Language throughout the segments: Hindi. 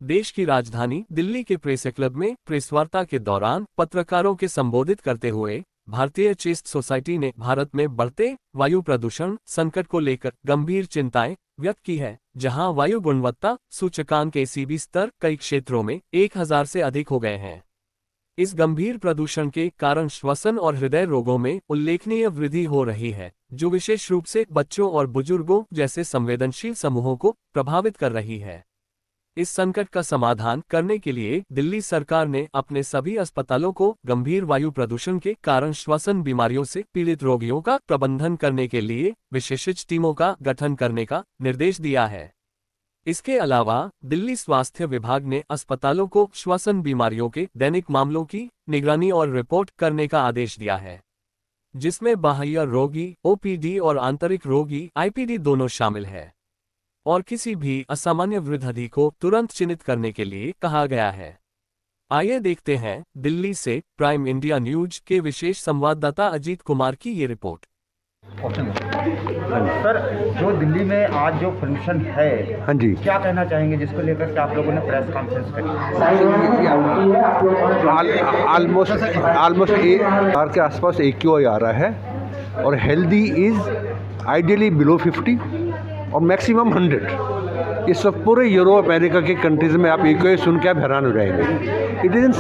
देश की राजधानी दिल्ली के प्रेस क्लब में प्रेस वार्ता के दौरान पत्रकारों के संबोधित करते हुए भारतीय चेस्ट सोसाइटी ने भारत में बढ़ते वायु प्रदूषण संकट को लेकर गंभीर चिंताएं व्यक्त की है, जहां वायु गुणवत्ता सूचकांक ACB स्तर कई क्षेत्रों में 1000 से अधिक हो गए हैं। इस गंभीर प्रदूषण के कारण श्वसन और हृदय रोगों में उल्लेखनीय वृद्धि हो रही है, जो विशेष रूप से बच्चों और बुजुर्गों जैसे संवेदनशील समूहों को प्रभावित कर रही है। इस संकट का समाधान करने के लिए दिल्ली सरकार ने अपने सभी अस्पतालों को गंभीर वायु प्रदूषण के कारण श्वसन बीमारियों से पीड़ित रोगियों का प्रबंधन करने के लिए विशेषज्ञ टीमों का गठन करने का निर्देश दिया है। इसके अलावा दिल्ली स्वास्थ्य विभाग ने अस्पतालों को श्वसन बीमारियों के दैनिक मामलों की निगरानी और रिपोर्ट करने का आदेश दिया है, जिसमें बाह्य रोगी OPD और आंतरिक रोगी IPD दोनों शामिल है, और किसी भी असामान्य वृद्धि को तुरंत चिन्हित करने के लिए कहा गया है। आइए देखते हैं दिल्ली से प्राइम इंडिया न्यूज के विशेष संवाददाता अजीत कुमार की ये रिपोर्ट। सर, जो दिल्ली में आज जो फंक्शन है, हाँ जी, क्या कहना चाहेंगे जिसको लेकर के आप लोगों ने प्रेस कॉन्फ्रेंस करी? ऑलमोस्ट AR के आसपास AQI आ रहा है और हेल्दी इज आइडियली बिलो 50 और मैक्सिमम 100। इस सब पूरे यूरोप अमेरिका के कंट्रीज़ में आप AQI सुन के आप हैरान हो जाएंगे। It is in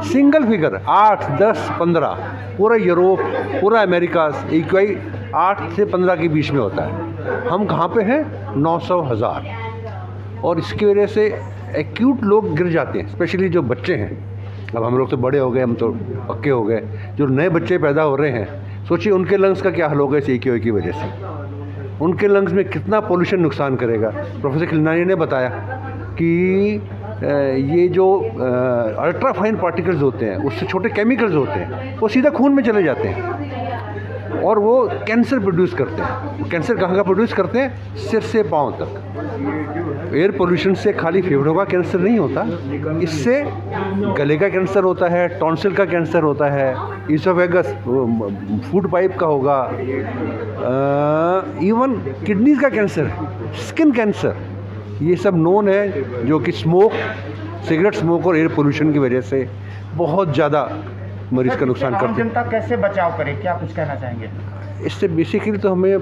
single figure 8, 10, 15। पूरा यूरोप, पूरा अमेरिका AQI 8 से 15 के बीच में होता है। हम कहाँ पे हैं? 900 हज़ार। और इसकी वजह से एक्यूट लोग गिर जाते हैं, स्पेशली जो बच्चे हैं। अब हम लोग तो बड़े हो गए, हम तो पक्के हो गए। जो नए बच्चे पैदा हो रहे हैं, सोचिए उनके लंग्स का क्या हाल होगा इस AQI की वजह से। उनके लंग्स में कितना पोल्यूशन नुकसान करेगा। प्रोफेसर खिलनानी ने बताया कि ये जो अल्ट्रा फाइन पार्टिकल्स होते हैं, उससे छोटे केमिकल्स होते हैं, वो सीधा खून में चले जाते हैं और वो कैंसर प्रोड्यूस करते हैं। कैंसर कहाँ का प्रोड्यूस करते हैं? सिर से पाँव तक। एयर पोल्यूशन से खाली फेफड़ों का कैंसर नहीं होता, इससे गले का कैंसर होता है, टॉन्सिल का कैंसर होता है, ईसोफेगस फूड पाइप का होगा, इवन किडनीज का कैंसर, स्किन कैंसर, ये सब नोन है, जो कि सिगरेट स्मोक और एयर पोल्यूशन की वजह से बहुत ज़्यादा मरीज का नुकसान करते हैं। जनता कैसे बचाव करे, क्या कुछ कहना चाहेंगे? इससे बेसिकली तो हमें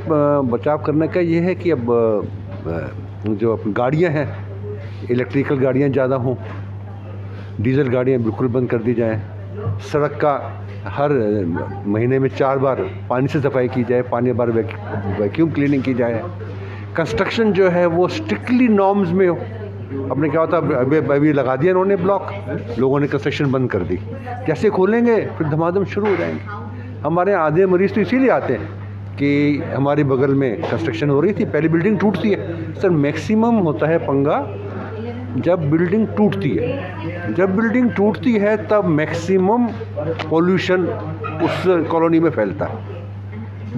बचाव करने का ये है कि अब जो गाड़ियाँ हैं, इलेक्ट्रिकल गाड़ियाँ ज़्यादा हों, डीजल गाड़ियाँ बिल्कुल बंद कर दी जाएँ, सड़क का हर महीने में 4 बार पानी से सफाई की जाए, 5 बार वैक्यूम क्लीनिंग की जाए। कंस्ट्रक्शन जो है वो स्ट्रिक्टली नॉर्म्स में हो। अपने क्या होता है, अभी लगा दिया इन्होंने ब्लॉक, लोगों ने कंस्ट्रक्शन बंद कर दी। जैसे खोलेंगे फिर धमाधम शुरू हो जाएंगे। हमारे आधे मरीज़ तो इसीलिए आते हैं कि हमारे बगल में कंस्ट्रक्शन हो रही थी, पहले बिल्डिंग टूटती है। सर, मैक्सिमम होता है पंगा जब बिल्डिंग टूटती है। जब बिल्डिंग टूटती है तब मैक्सिमम पोल्यूशन उस कॉलोनी में फैलता है,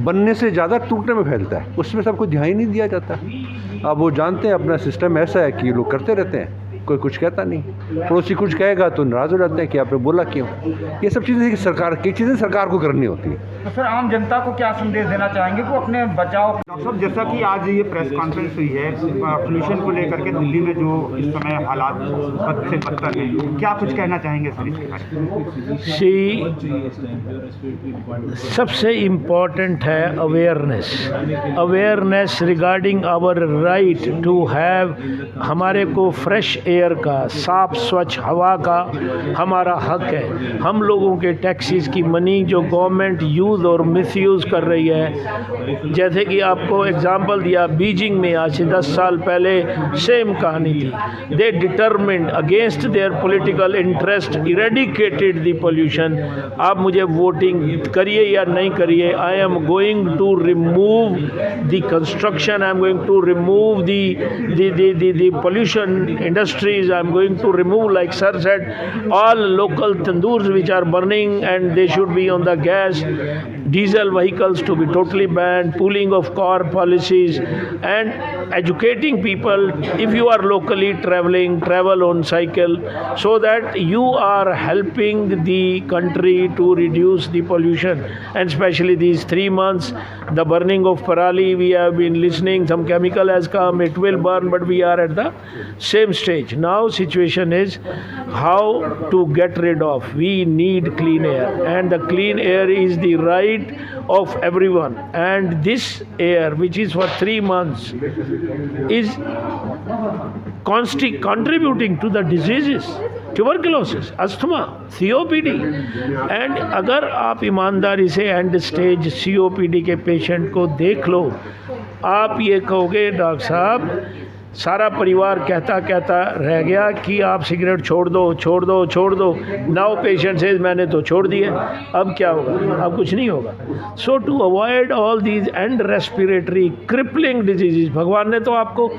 बनने से ज़्यादा टूटने में फैलता है। उसमें सबको ध्यान ही नहीं दिया जाता। अब वो जानते हैं अपना सिस्टम ऐसा है कि लोग करते रहते हैं, कोई कुछ कहता नहीं। पड़ोसी कुछ कहेगा तो नाराज़ हो जाते हैं कि आपने बोला क्यों। ये सब चीज़ें सरकार की चीज़ें सरकार को करनी होती है। तो सर, आम जनता को क्या संदेश देना चाहेंगे वो अपने बचाव? डॉक्टर साहब, जैसा कि आज ये प्रेस कॉन्फ्रेंस हुई है पोल्यूशन को लेकर के दिल्ली में जो इस समय हालात बद से बदतर हैं, क्या कुछ कहना चाहेंगे सर इसके बारे में? सबसे इम्पोर्टेंट है awareness regarding our right to have, हमारे को फ्रेश एयर का, साफ स्वच्छ हवा का हमारा हक है। हम लोगों के टैक्सीज की मनी जो गवर्नमेंट यूज़ और मिसयूज़ कर रही है, जैसे कि आपको एग्जांपल दिया, बीजिंग में आज से 10 साल पहले सेम कहानी थी। They determined against their political interest eradicated the pollution. आप मुझे वोटिंग करिए या नहीं करिए, I am going to remove the construction, I am going to remove the pollution industries, I am going to remove, like sir said, all local tandoors which are burning and they should be on the gas. diesel vehicles to be totally banned, pooling of car policies, and educating people. If you are locally traveling, travel on cycle, so that you are helping the country to reduce the pollution. And especially these 3 months, the burning of parali, we have been listening, some chemical has come, it will burn, but we are at the same stage. Now situation is how to get rid of. We need clean air, and the clean air is the right of everyone. And this air, which is for 3 months, is contributing to the diseases, tuberculosis, asthma, COPD. And अगर आप ईमानदारी से एंड स्टेज COPD के पेशेंट को देख लो, आप ये कहोगे डॉक्टर साहब, सारा परिवार कहता रह गया कि आप सिगरेट छोड़ दो। नाउ पेशेंट सेज मैंने तो छोड़ दिए, अब क्या होगा? अब कुछ नहीं होगा। So to avoid all these and respiratory crippling diseases, भगवान ने तो आपको